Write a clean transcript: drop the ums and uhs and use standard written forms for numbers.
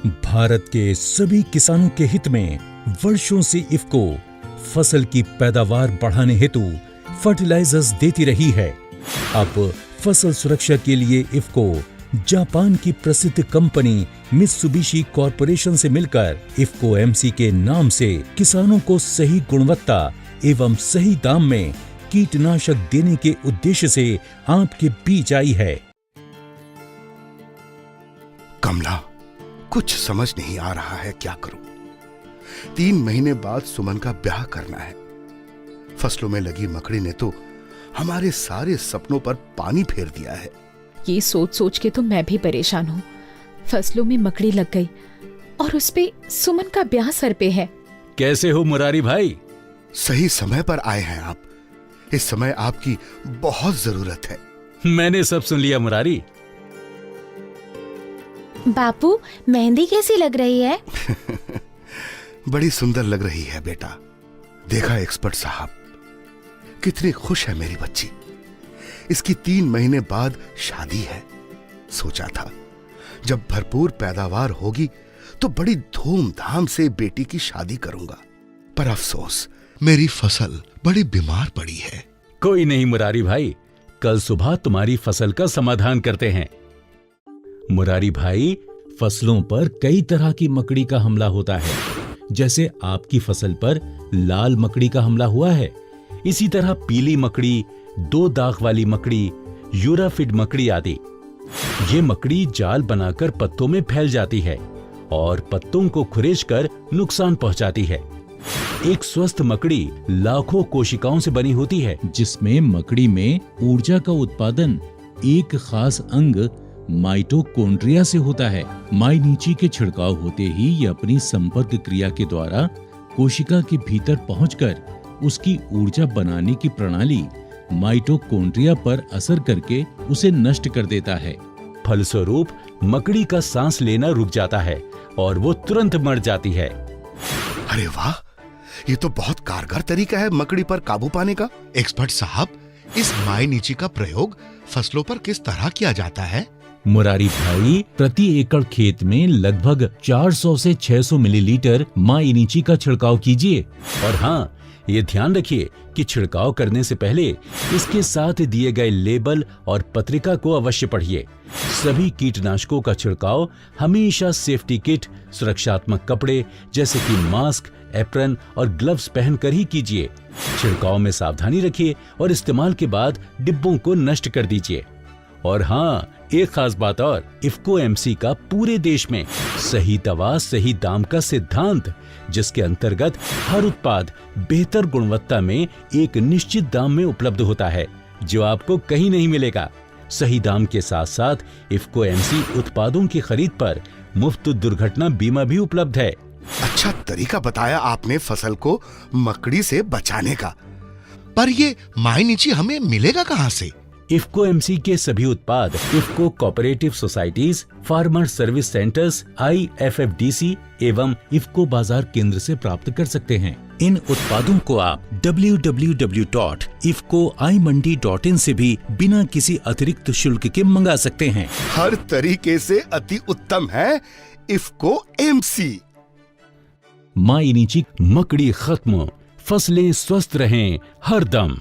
भारत के सभी किसानों के हित में वर्षों से इफ्को फसल की पैदावार बढ़ाने हेतु फर्टिलाइजर्स देती रही है। अब फसल सुरक्षा के लिए इफ्को जापान की प्रसिद्ध कंपनी मित्सुबिशी कॉरपोरेशन से मिलकर इफ्को एमसी के नाम से किसानों को सही गुणवत्ता एवं सही दाम में कीटनाशक देने के उद्देश्य से आपके बीच आई है। कमला, कुछ समझ नहीं आ रहा है, क्या करूं? 3 महीने बाद सुमन का ब्याह करना है। फसलों में लगी मकड़ी ने तो हमारे सारे सपनों पर पानी फेर दिया है। ये सोच सोच के तो मैं भी परेशान हूँ। फसलों में मकड़ी लग गई और उस पे सुमन का ब्याह सर पे है। कैसे हो मुरारी भाई? सही समय पर आए हैं आप। इस समय आपकी बहुत जरूरत है। मैंने सब सुन लिया मुरारी। बापू, मेहंदी कैसी लग रही है? बड़ी सुंदर लग रही है बेटा। देखा एक्सपर्ट साहब, कितनी खुश है मेरी बच्ची। इसकी 3 महीने बाद शादी है। सोचा था जब भरपूर पैदावार होगी तो बड़ी धूमधाम से बेटी की शादी करूंगा, पर अफसोस मेरी फसल बड़ी बीमार पड़ी है। कोई नहीं मुरारी भाई, कल सुबह तुम्हारी फसल का समाधान करते हैं। मुरारी भाई, फसलों पर कई तरह की मकड़ी का हमला होता है। जैसे आपकी फसल पर लाल मकड़ी का हमला हुआ है, इसी तरह पीली मकड़ी, 2 दाग वाली मकड़ी, यूराफिड मकड़ी आदि। ये मकड़ी जाल बनाकर पत्तों में फैल जाती है और पत्तों को खुरेचकर नुकसान पहुंचाती है। एक स्वस्थ मकड़ी लाखों कोशिकाओं से बनी होती है, जिसमें मकड़ी में ऊर्जा का उत्पादन एक खास अंग माइटोकॉन्ड्रिया से होता है। माइनीची के छिड़काव होते ही ये अपनी संपर्क क्रिया के द्वारा कोशिका के भीतर पहुंचकर उसकी ऊर्जा बनाने की प्रणाली माइटोकॉन्ड्रिया पर असर करके उसे नष्ट कर देता है। फलस्वरूप मकड़ी का सांस लेना रुक जाता है और वो तुरंत मर जाती है। अरे वाह, ये तो बहुत कारगर तरीका है मकड़ी पर काबू पाने का। एक्सपर्ट साहब, इस माइनीची का प्रयोग फसलों पर किस तरह किया जाता है? मुरारी भाई, प्रति एकड़ खेत में लगभग 400 से 600 मिलीलीटर माइनीची का छिड़काव कीजिए। और हाँ, ये ध्यान रखिए कि छिड़काव करने से पहले इसके साथ दिए गए लेबल और पत्रिका को अवश्य पढ़िए। सभी कीटनाशकों का छिड़काव हमेशा सेफ्टी किट, सुरक्षात्मक कपड़े जैसे कि मास्क, एप्रन और ग्लव्स पहनकर ही कीजिए। छिड़काव में सावधानी रखिए और इस्तेमाल के बाद डिब्बों को नष्ट कर दीजिए। और हाँ, एक खास बात और, इफ्को एमसी का पूरे देश में सही दवा सही दाम का सिद्धांत, जिसके अंतर्गत हर उत्पाद बेहतर गुणवत्ता में एक निश्चित दाम में उपलब्ध होता है, जो आपको कहीं नहीं मिलेगा। सही दाम के साथ साथ इफ्को एमसी उत्पादों की खरीद पर मुफ्त दुर्घटना बीमा भी उपलब्ध है। अच्छा तरीका बताया आपने फसल को मकड़ी से बचाने का। पर ये माइनीची हमें मिलेगा कहाँ से? इफ्को एमसी के सभी उत्पाद IFFCO cooperative societies, farmer service centres, IFFDC एवं इफ्को बाजार केंद्र से प्राप्त कर सकते हैं। इन उत्पादों को आप www.ifcoimandi.in से भी बिना किसी अतिरिक्त शुल्क के मंगा सकते हैं। हर तरीके से अति उत्तम है इफ्को एमसी। माइनीची, मकड़ी खत्म, फसलें स्वस्थ रहें हरदम।